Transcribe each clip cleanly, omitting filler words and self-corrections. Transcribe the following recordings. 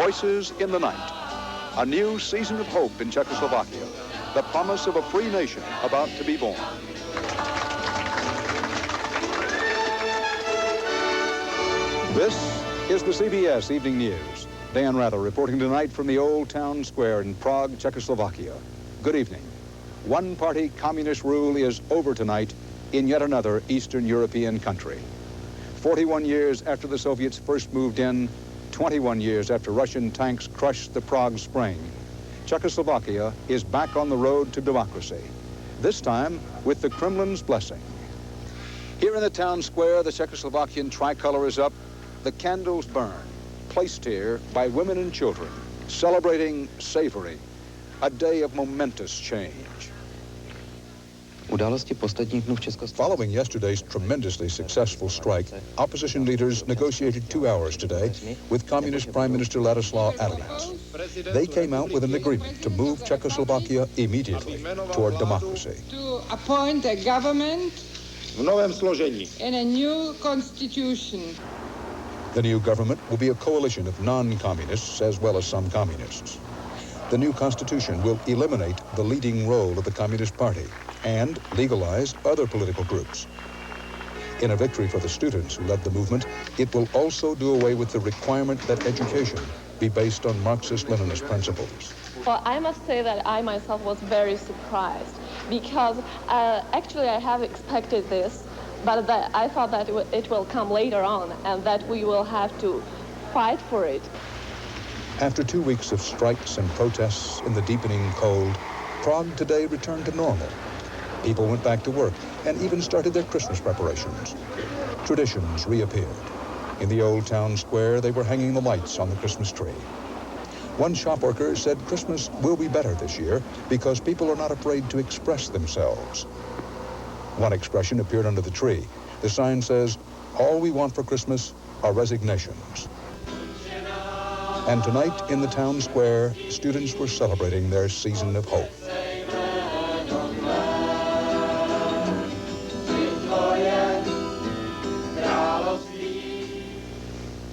Voices in the Night. A new season of hope in Czechoslovakia. The promise of a free nation about to be born. This is the CBS Evening News. Dan Rather reporting tonight from the Old Town Square in Prague, Czechoslovakia. Good evening. One-party communist rule is over tonight in yet another Eastern European country. 41 years after the Soviets first moved in, 21 years after Russian tanks crushed the Prague Spring, Czechoslovakia is back on the road to democracy, this time with the Kremlin's blessing. Here in the town square, the Czechoslovakian tricolor is up, the candles burn, placed here by women and children, celebrating savory, a day of momentous change. Following yesterday's tremendously successful strike, opposition leaders negotiated 2 hours today with Communist Prime Minister Ladislav Elie. They came out with an agreement to move Czechoslovakia immediately toward democracy. To appoint a government and a new constitution. The new government will be a coalition of non-communists as well as some communists. The new constitution will eliminate the leading role of the Communist Party and legalize other political groups. In a victory for the students who led the movement, it will also do away with the requirement that education be based on Marxist-Leninist principles. Well, I must say that I myself was very surprised because actually I have expected this, but I thought that it will come later on and that we will have to fight for it. After 2 weeks of strikes and protests in the deepening cold, Prague today returned to normal. People went back to work and even started their Christmas preparations. Traditions reappeared. In the old town square, they were hanging the lights on the Christmas tree. One shop worker said Christmas will be better this year because people are not afraid to express themselves. One expression appeared under the tree. The sign says, "All we want for Christmas are resignations." And tonight in the town square, students were celebrating their season of hope.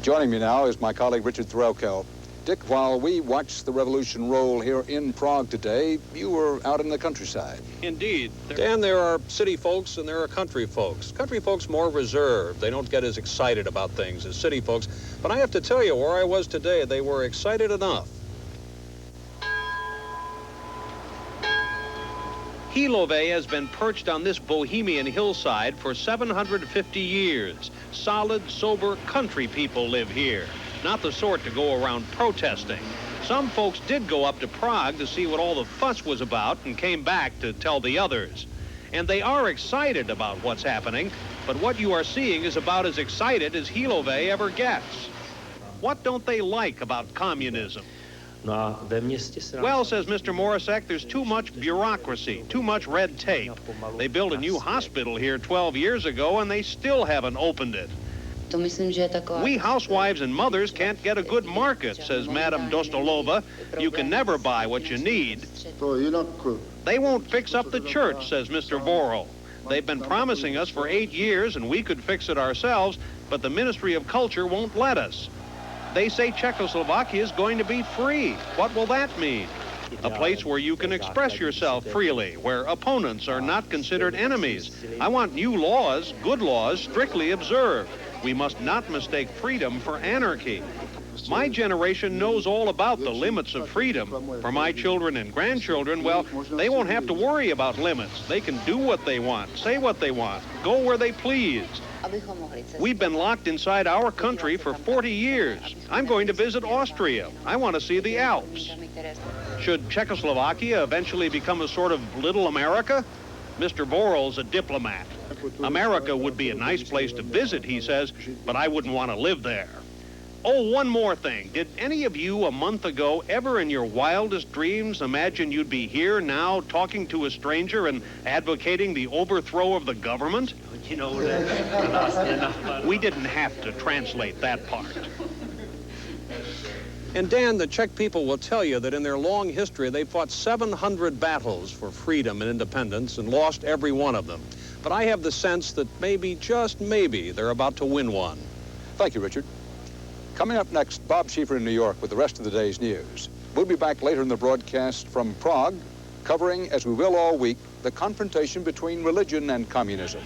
Joining me now is my colleague Richard Threlkel. Dick, while we watched the revolution roll here in Prague today, you were out in the countryside. Indeed. Dan, there are city folks and there are country folks. Country folks more reserved. They don't get as excited about things as city folks. But I have to tell you, where I was today, they were excited enough. Elie has been perched on this bohemian hillside for 750 years. Solid, sober country people live here, not the sort to go around protesting. Some folks did go up to Prague to see what all the fuss was about and came back to tell the others. And they are excited about what's happening, but what you are seeing is about as excited as Elie ever gets. What don't they like about communism? Well, says Mr. Morisek, there's too much bureaucracy, too much red tape. They built a new hospital here 12 years ago and they still haven't opened it. We housewives and mothers can't get a good market, says Madame Dostolova. You can never buy what you need. They won't fix up the church, says Mr. Vorel. They've been promising us for 8 years and we could fix it ourselves, but the Ministry of Culture won't let us. They say Czechoslovakia is going to be free. What will that mean? A place where you can express yourself freely, where opponents are not considered enemies. I want new laws, good laws, strictly observed. We must not mistake freedom for anarchy. My generation knows all about the limits of freedom. For my children and grandchildren, well, they won't have to worry about limits. They can do what they want, say what they want, go where they please. We've been locked inside our country for 40 years. I'm going to visit Austria. I want to see the Alps. Should Czechoslovakia eventually become a sort of little America? Mr. Vorel's a diplomat. America would be a nice place to visit, he says, but I wouldn't want to live there. Oh, one more thing. Did any of you a month ago ever in your wildest dreams imagine you'd be here now talking to a stranger and advocating the overthrow of the government? You know, we didn't have to translate that part. And Dan, the Czech people will tell you that in their long history, they fought 700 battles for freedom and independence and lost every one of them. But I have the sense that maybe, just maybe, they're about to win one. Thank you, Richard. Coming up next, Bob Schieffer in New York with the rest of the day's news. We'll be back later in the broadcast from Prague, covering, as we will all week, the confrontation between religion and communism.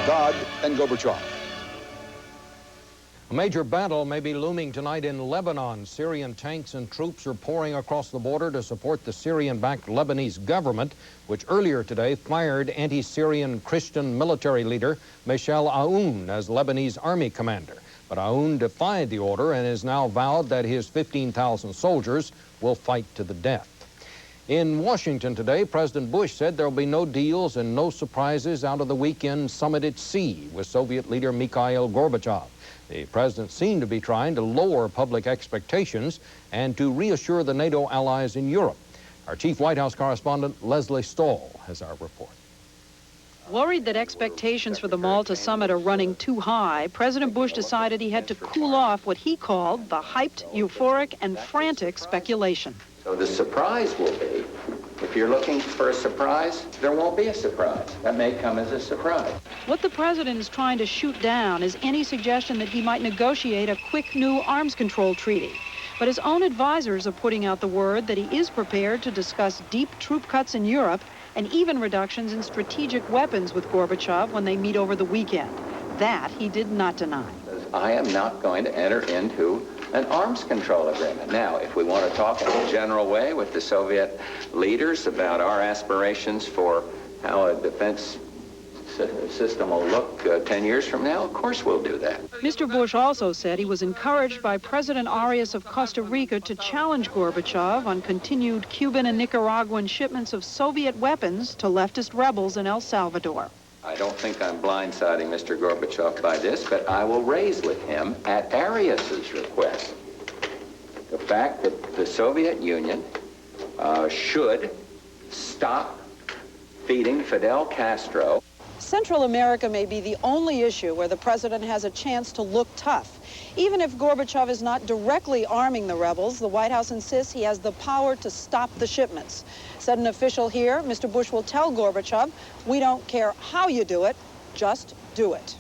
God and Gorbachev. A major battle may be looming tonight in Lebanon. Syrian tanks and troops are pouring across the border to support the Syrian-backed Lebanese government, which earlier today fired anti-Syrian Christian military leader Michel Aoun as Lebanese army commander. But Aoun defied the order and has now vowed that his 15,000 soldiers will fight to the death. In Washington today, President Bush said there will be no deals and no surprises out of the weekend summit at sea with Soviet leader Mikhail Gorbachev. The president seemed to be trying to lower public expectations and to reassure the NATO allies in Europe. Our chief White House correspondent, Leslie Stahl, has our report. Worried that expectations for the Malta Summit are running too high, President Bush decided he had to cool off what he called the hyped, euphoric, and frantic speculation. So the surprise will be, if you're looking for a surprise, there won't be a surprise. That may come as a surprise. What the president is trying to shoot down is any suggestion that he might negotiate a quick new arms control treaty. But his own advisors are putting out the word that he is prepared to discuss deep troop cuts in Europe and even reductions in strategic weapons with Gorbachev when they meet over the weekend. That he did not deny. I am not going to enter into an arms control agreement. Now, if we want to talk in a general way with the Soviet leaders about our aspirations for how a defense system will look 10 years from now, of course we'll do that. Mr. Bush also said he was encouraged by President Arias of Costa Rica to challenge Gorbachev on continued Cuban and Nicaraguan shipments of Soviet weapons to leftist rebels in El Salvador. I don't think I'm blindsiding Mr. Gorbachev by this, but I will raise with him, at Arias's request, the fact that the Soviet Union should stop feeding Fidel Castro. Central America may be the only issue where the president has a chance to look tough. Even if Gorbachev is not directly arming the rebels, the White House insists he has the power to stop the shipments. Said an official here, Mr. Bush will tell Gorbachev, we don't care how you do it, just do it.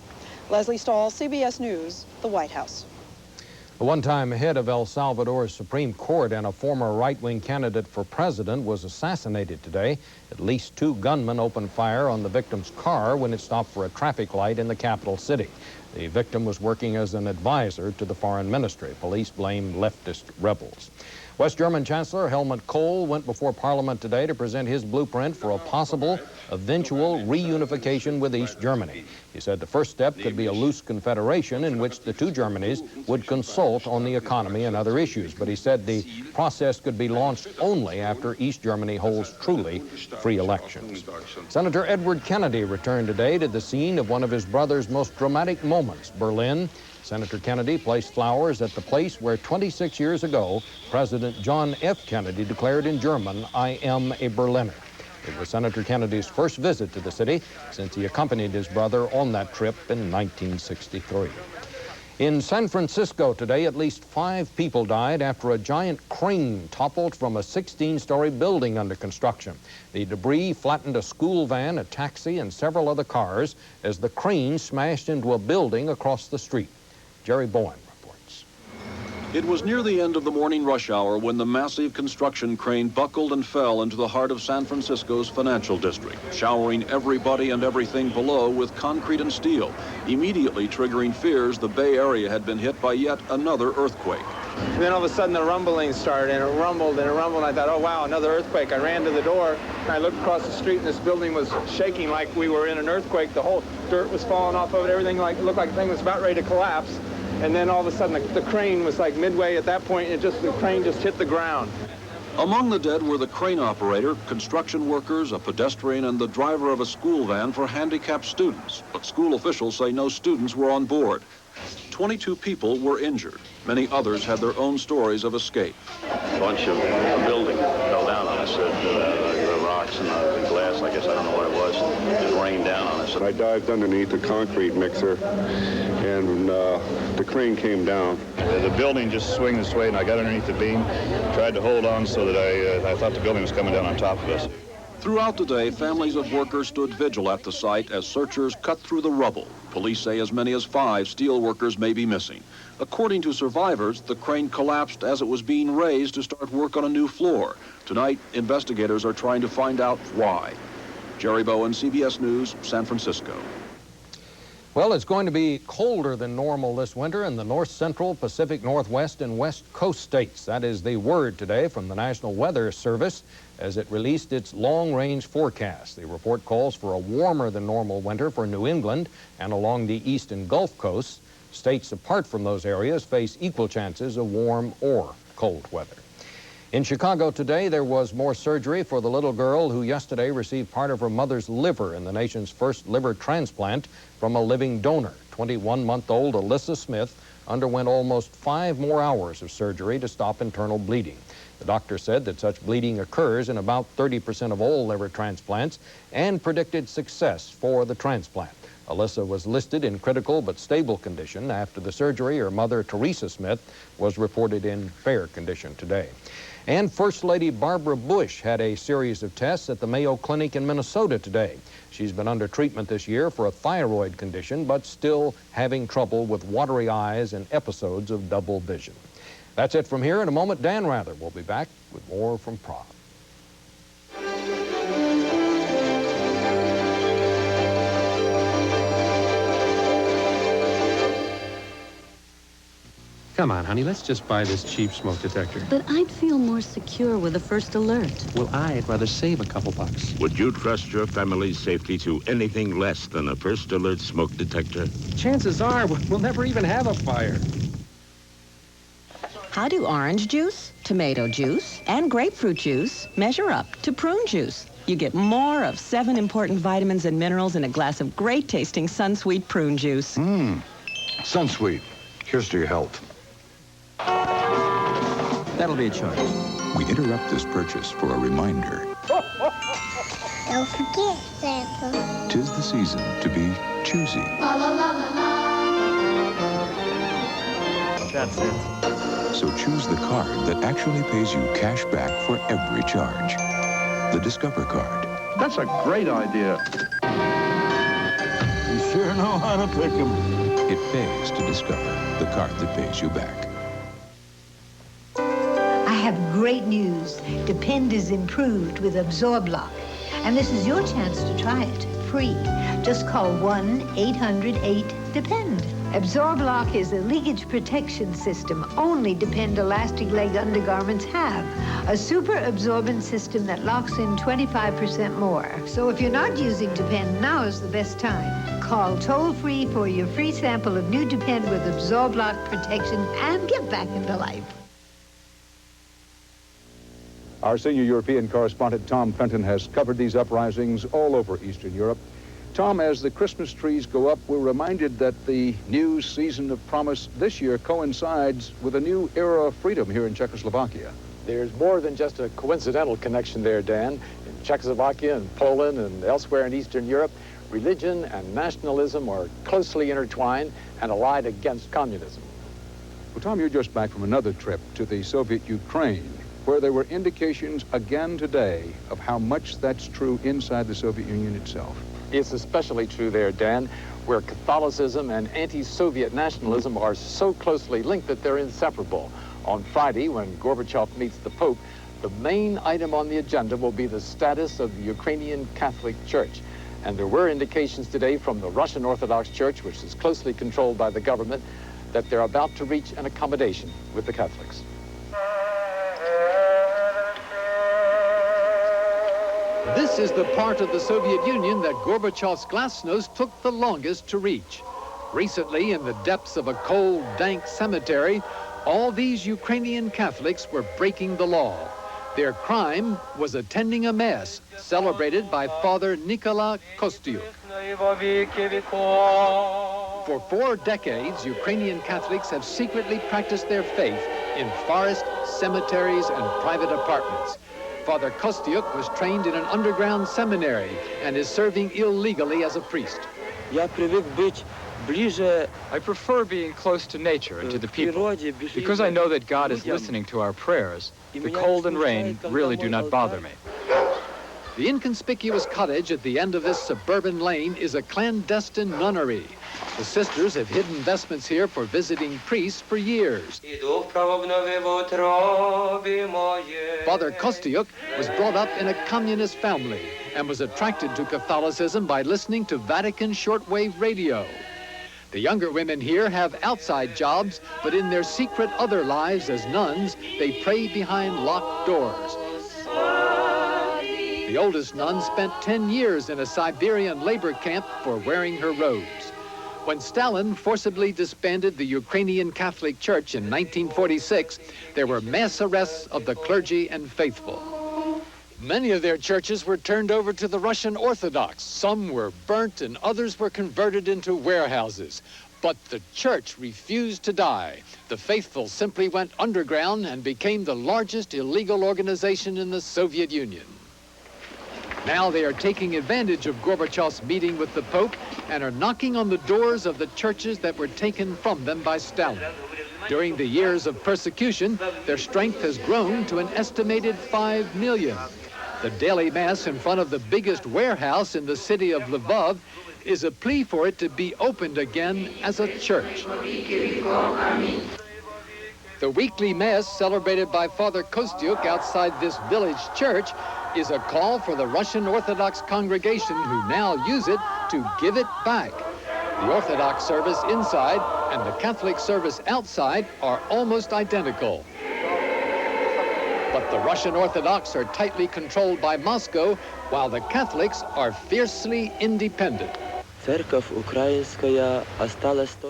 Leslie Stahl, CBS News, the White House. The one-time head of El Salvador's Supreme Court and a former right-wing candidate for president was assassinated today. At least 2 gunmen opened fire on the victim's car when it stopped for a traffic light in the capital city. The victim was working as an advisor to the foreign ministry. Police blame leftist rebels. West German Chancellor Helmut Kohl went before Parliament today to present his blueprint for a possible eventual reunification with East Germany. He said the first step could be a loose confederation in which the 2 Germanys would consult on the economy and other issues. But he said the process could be launched only after East Germany holds truly free elections. Senator Edward Kennedy returned today to the scene of one of his brother's most dramatic moments, Berlin. Senator Kennedy placed flowers at the place where 26 years ago, President John F. Kennedy declared in German, "I am a Berliner." It was Senator Kennedy's first visit to the city since he accompanied his brother on that trip in 1963. In San Francisco today, at least 5 people died after a giant crane toppled from a 16-story building under construction. The debris flattened a school van, a taxi, and several other cars as the crane smashed into a building across the street. Jerry Bowen reports. It was near the end of the morning rush hour when the massive construction crane buckled and fell into the heart of San Francisco's financial district, showering everybody and everything below with concrete and steel, immediately triggering fears the Bay Area had been hit by yet another earthquake. And then all of a sudden the rumbling started, and it rumbled and it rumbled, and I thought, oh wow, another earthquake. I ran to the door and I looked across the street, and this building was shaking like we were in an earthquake. The whole dirt was falling off of it, everything looked like the thing was about ready to collapse. And then all of a sudden the crane was like midway at that point, and the crane just hit the ground. Among the dead were the crane operator, construction workers, a pedestrian, and the driver of a school van for handicapped students. But school officials say no students were on board. 22 people were injured. Many others had their own stories of escape. A bunch of a building fell down on us, the rock rocks and the glass, I guess, I don't know what it was, just rained down on us. I dived underneath the concrete mixer, and the crane came down. The building just swung this way, and I got underneath the beam, tried to hold on so that I thought the building was coming down on top of us. Throughout the day, families of workers stood vigil at the site as searchers cut through the rubble. Police say as many as 5 steel workers may be missing. According to survivors, the crane collapsed as it was being raised to start work on a new floor. Tonight, investigators are trying to find out why. Jerry Bowen, CBS News, San Francisco. Well, it's going to be colder than normal this winter in the north central, Pacific Northwest, and West Coast states. That is the word today from the National Weather Service as it released its long-range forecast. The report calls for a warmer than normal winter for New England and along the east and Gulf coasts. States apart from those areas face equal chances of warm or cold weather. In Chicago today, there was more surgery for the little girl who yesterday received part of her mother's liver in the nation's first liver transplant from a living donor. 21-month-old Alyssa Smith underwent almost 5 more hours of surgery to stop internal bleeding. The doctor said that such bleeding occurs in about 30% of all liver transplants and predicted success for the transplant. Alyssa was listed in critical but stable condition. After the surgery, her mother, Teresa Smith, was reported in fair condition today. And First Lady Barbara Bush had a series of tests at the Mayo Clinic in Minnesota today. She's been under treatment this year for a thyroid condition, but still having trouble with watery eyes and episodes of double vision. That's it from here. In a moment, Dan Rather will be back with more from Prague. Come on, honey, let's just buy this cheap smoke detector. But I'd feel more secure with a first alert. Well, I'd rather save a couple bucks. Would you trust your family's safety to anything less than a first alert smoke detector? Chances are we'll never even have a fire. How do orange juice, tomato juice, and grapefruit juice measure up to prune juice? You get more of 7 important vitamins and minerals in a glass of great-tasting Sunsweet prune juice. Sunsweet. Here's to your health. That'll be a choice. We interrupt this purchase for a reminder. Don't forget, Santa. 'Tis the season to be choosy. La, la, la, la, la. That's it. So choose the card that actually pays you cash back for every charge. The Discover card. That's a great idea. You sure know how to pick 'em. It pays to Discover, the card that pays you back. I have great news. Depend is improved with AbsorbLock. And this is your chance to try it, free. Just call 1-800-8-DEPEND. AbsorbLock is a leakage protection system only Depend elastic leg undergarments have. A super absorbent system that locks in 25% more. So if you're not using Depend, now is the best time. Call toll-free for your free sample of new Depend with AbsorbLock protection and get back into life. Our senior European correspondent, Tom Fenton, has covered these uprisings all over Eastern Europe. Tom, as the Christmas trees go up, we're reminded that the new season of promise this year coincides with a new era of freedom here in Czechoslovakia. There's more than just a coincidental connection there, Dan. In Czechoslovakia and Poland and elsewhere in Eastern Europe, religion and nationalism are closely intertwined and allied against communism. Well, Tom, you're just back from another trip to the Soviet Ukraine, where there were indications again today of how much that's true inside the Soviet Union itself. It's especially true there, Dan, where Catholicism and anti-Soviet nationalism are so closely linked that they're inseparable. On Friday, when Gorbachev meets the Pope, the main item on the agenda will be the status of the Ukrainian Catholic Church. And there were indications today from the Russian Orthodox Church, which is closely controlled by the government, that they're about to reach an accommodation with the Catholics. This is the part of the Soviet Union that Gorbachev's glasnost took the longest to reach. Recently, in the depths of a cold, dank cemetery, all these Ukrainian Catholics were breaking the law. Their crime was attending a mass celebrated by Father Nikola Kostyuk. For 4 decades, Ukrainian Catholics have secretly practiced their faith in forests, cemeteries, and private apartments. Father Kostyuk was trained in an underground seminary and is serving illegally as a priest. I prefer being close to nature and to the people. Because I know that God is listening to our prayers, the cold and rain really do not bother me. The inconspicuous cottage at the end of this suburban lane is a clandestine nunnery. The sisters have hidden investments here for visiting priests for years. Father Kostyuk was brought up in a communist family and was attracted to Catholicism by listening to Vatican shortwave radio. The younger women here have outside jobs, but in their secret other lives as nuns, they pray behind locked doors. The oldest nun spent 10 years in a Siberian labor camp for wearing her robes. When Stalin forcibly disbanded the Ukrainian Catholic Church in 1946, there were mass arrests of the clergy and faithful. Many of their churches were turned over to the Russian Orthodox. Some were burnt and others were converted into warehouses. But the church refused to die. The faithful simply went underground and became the largest illegal organization in the Soviet Union. Now they are taking advantage of Gorbachev's meeting with the Pope and are knocking on the doors of the churches that were taken from them by Stalin. During the years of persecution, their strength has grown to an estimated 5 million. The daily mass in front of the biggest warehouse in the city of Lvov is a plea for it to be opened again as a church. The weekly mass celebrated by Father Kostyuk outside this village church is a call for the Russian Orthodox congregation who now use it to give it back. The Orthodox service inside and the Catholic service outside are almost identical. But the Russian Orthodox are tightly controlled by Moscow, while the Catholics are fiercely independent.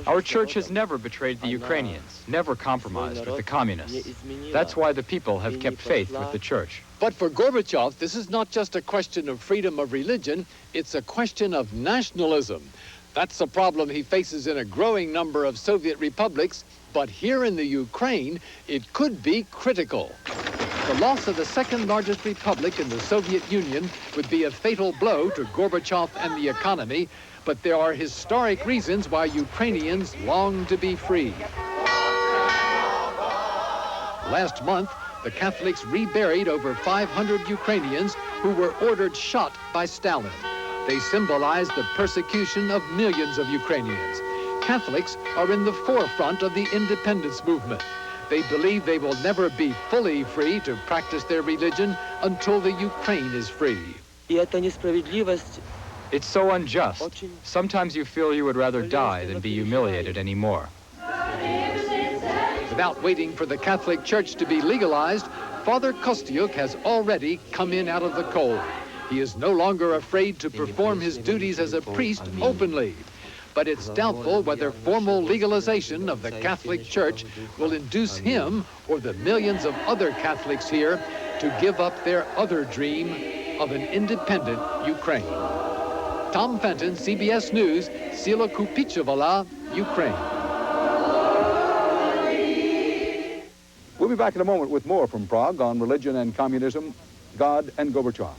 Our church has never betrayed the Ukrainians, never compromised with the communists. That's why the people have kept faith with the church. But for Gorbachev, this is not just a question of freedom of religion, it's a question of nationalism. That's a problem he faces in a growing number of Soviet republics, but here in the Ukraine, it could be critical. The loss of the second largest republic in the Soviet Union would be a fatal blow to Gorbachev and the economy, but there are historic reasons why Ukrainians long to be free. Last month, the Catholics reburied over 500 Ukrainians who were ordered shot by Stalin. They symbolize the persecution of millions of Ukrainians. Catholics are in the forefront of the independence movement. They believe they will never be fully free to practice their religion until the Ukraine is free. It's so unjust. Sometimes you feel you would rather die than be humiliated anymore. Without waiting for the Catholic Church to be legalized, Father Kostyuk has already come in out of the cold. He is no longer afraid to perform his duties as a priest openly. But it's doubtful whether formal legalization of the Catholic Church will induce him or the millions of other Catholics here to give up their other dream of an independent Ukraine. Tom Fenton, CBS News, Sila Kupichevala, Ukraine. We'll be back in a moment with more from Prague on religion and communism, God and Gorbachev.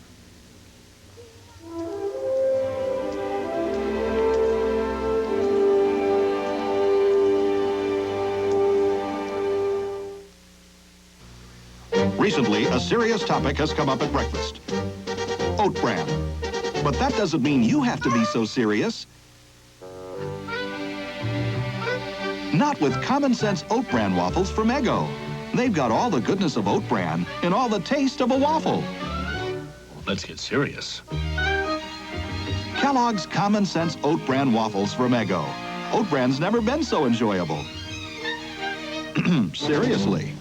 Recently, a serious topic has come up at breakfast. Oat bran. But that doesn't mean you have to be so serious. Not with common sense oat bran waffles from Eggo. They've got all the goodness of oat bran and all the taste of a waffle. Let's get serious. Kellogg's common sense oat bran waffles from Eggo. Oat bran's never been so enjoyable. Seriously.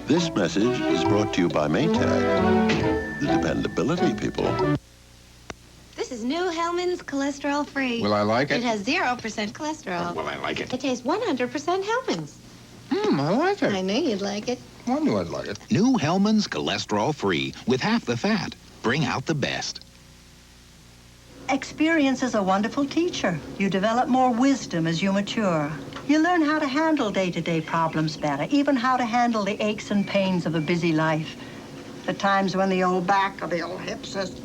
This message is brought to you by Maytag, the dependability people. This is new Hellman's cholesterol free. Will I like it? It has 0% cholesterol. Will I like it? It tastes 100% Hellman's. I like it. I knew you'd like it. I knew I'd like it. New Hellman's cholesterol free with half the fat. Bring out the best. Experience is a wonderful teacher. You develop more wisdom as you mature. You learn how to handle day-to-day problems better, even how to handle the aches and pains of a busy life. The times when the old back or the old hip says,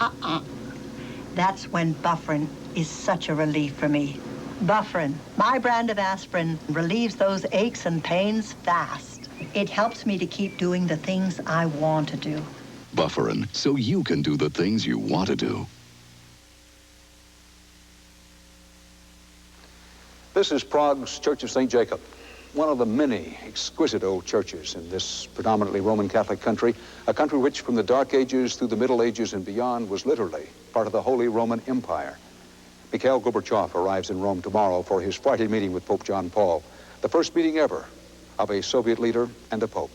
That's when Bufferin is such a relief for me. Bufferin, my brand of aspirin, relieves those aches and pains fast. It helps me to keep doing the things I want to do. Bufferin, so you can do the things you want to do. This is Prague's Church of St. Jacob, one of the many exquisite old churches in this predominantly Roman Catholic country, a country which from the Dark Ages through the Middle Ages and beyond was literally part of the Holy Roman Empire. Mikhail Gorbachev arrives in Rome tomorrow for his Friday meeting with Pope John Paul, the first meeting ever of a Soviet leader and a pope.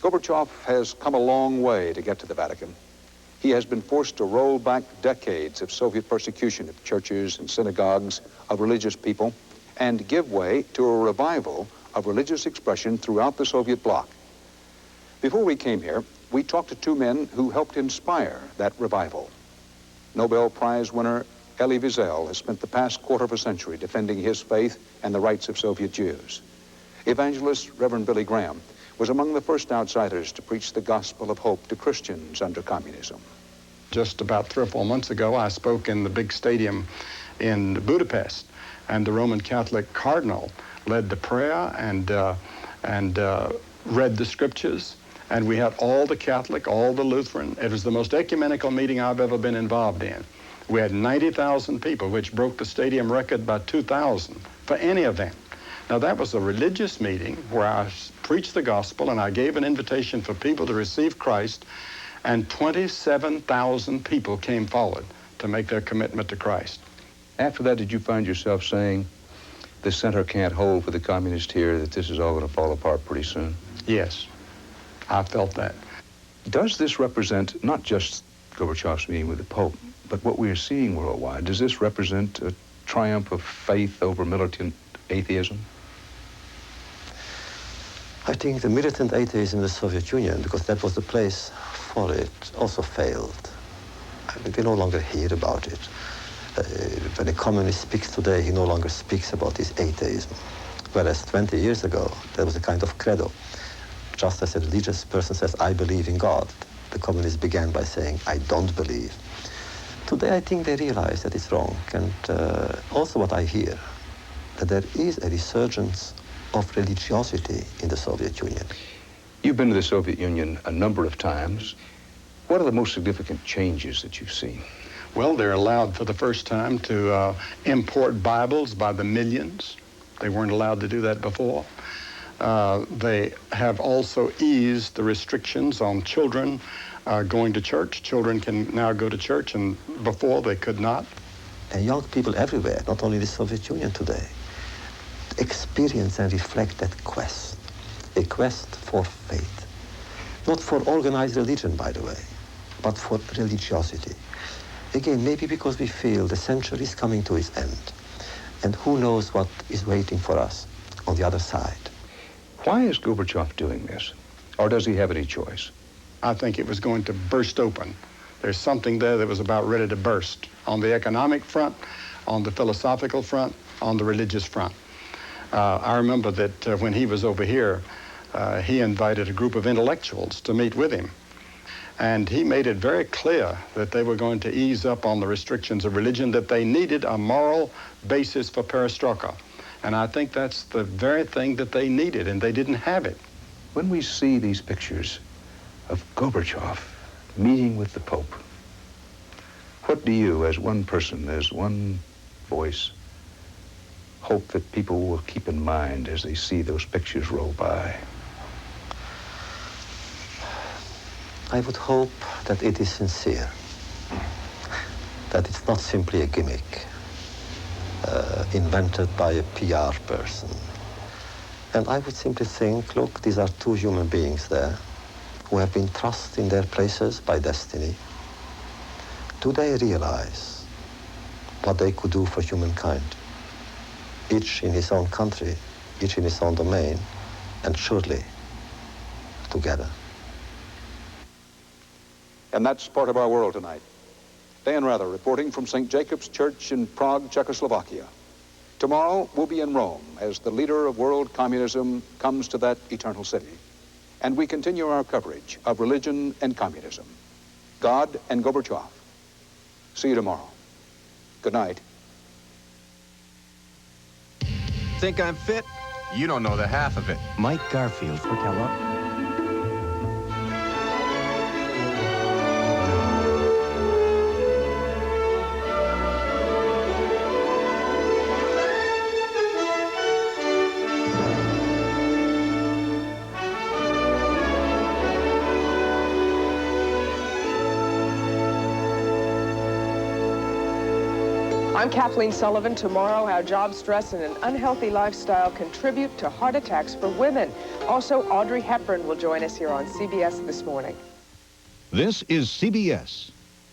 Gorbachev has come a long way to get to the Vatican. He has been forced to roll back decades of Soviet persecution of churches and synagogues, of religious people, and give way to a revival of religious expression throughout the Soviet bloc. Before we came here, we talked to two men who helped inspire that revival. Nobel Prize winner Elie Wiesel has spent the past quarter of a century defending his faith and the rights of Soviet Jews. Evangelist Reverend Billy Graham was among the first outsiders to preach the gospel of hope to Christians under communism. Just about 3 or 4 months ago, I spoke in the big stadium in Budapest, and the Roman Catholic cardinal led the prayer and read the scriptures, and we had all the Catholic, all the Lutheran. It was the most ecumenical meeting I've ever been involved in. We had 90,000 people, which broke the stadium record by 2,000 for any event. Now, that was a religious meeting where I preached the gospel and I gave an invitation for people to receive Christ, and 27,000 people came forward to make their commitment to Christ. After that, did you find yourself saying, the center can't hold for the communists here, that this is all going to fall apart pretty soon? Yes, I felt that. Does this represent not just Gorbachev's meeting with the Pope, but what we are seeing worldwide? Does this represent a triumph of faith over militant atheism? I think the militant atheism in the Soviet Union, because that was the place for it, also failed. I mean, we no longer hear about it. When a communist speaks today, he no longer speaks about his atheism. Whereas 20 years ago, there was a kind of credo. Just as a religious person says, I believe in God, the communists began by saying, I don't believe. Today, I think they realize that it's wrong. And also what I hear, that there is a resurgence of religiosity in the Soviet Union. You've been to the Soviet Union a number of times. What are the most significant changes that you've seen? Well, they're allowed for the first time to import Bibles by the millions. They weren't allowed to do that before. They have also eased the restrictions on children going to church. Children can now go to church, and before they could not. And young people everywhere, not only the Soviet Union today, experience and reflect that quest, a quest for faith. Not for organized religion, by the way, but for religiosity. Again, maybe because we feel the century is coming to its end, and who knows what is waiting for us on the other side. Why is Gorbachev doing this? Or does he have any choice? I think it was going to burst open. There's something there that was about ready to burst on the economic front, on the philosophical front, on the religious front. I remember that when he was over here, he invited a group of intellectuals to meet with him. And he made it very clear that they were going to ease up on the restrictions of religion, that they needed a moral basis for perestroika. And I think that's the very thing that they needed, and they didn't have it. When we see these pictures of Gorbachev meeting with the Pope, what do you, as one person, as one voice, hope that people will keep in mind as they see those pictures roll by? I would hope that it is sincere, that it's not simply a gimmick invented by a PR person. And I would simply think, look, these are two human beings there who have been thrust in their places by destiny. Do they realize what they could do for humankind? Each in his own country, each in his own domain, and surely together. And that's part of our world tonight. Dan Rather reporting from St. Jacob's Church in Prague, Czechoslovakia. Tomorrow we'll be in Rome as the leader of world communism comes to that eternal city. And we continue our coverage of religion and communism. God and Gorbachev. See you tomorrow. Good night. Think I'm fit? You don't know the half of it. Mike Garfield for Kellogg. I'm Kathleen Sullivan. Tomorrow, how job stress and an unhealthy lifestyle contribute to heart attacks for women. Also, Audrey Hepburn will join us here on CBS This Morning. This is CBS.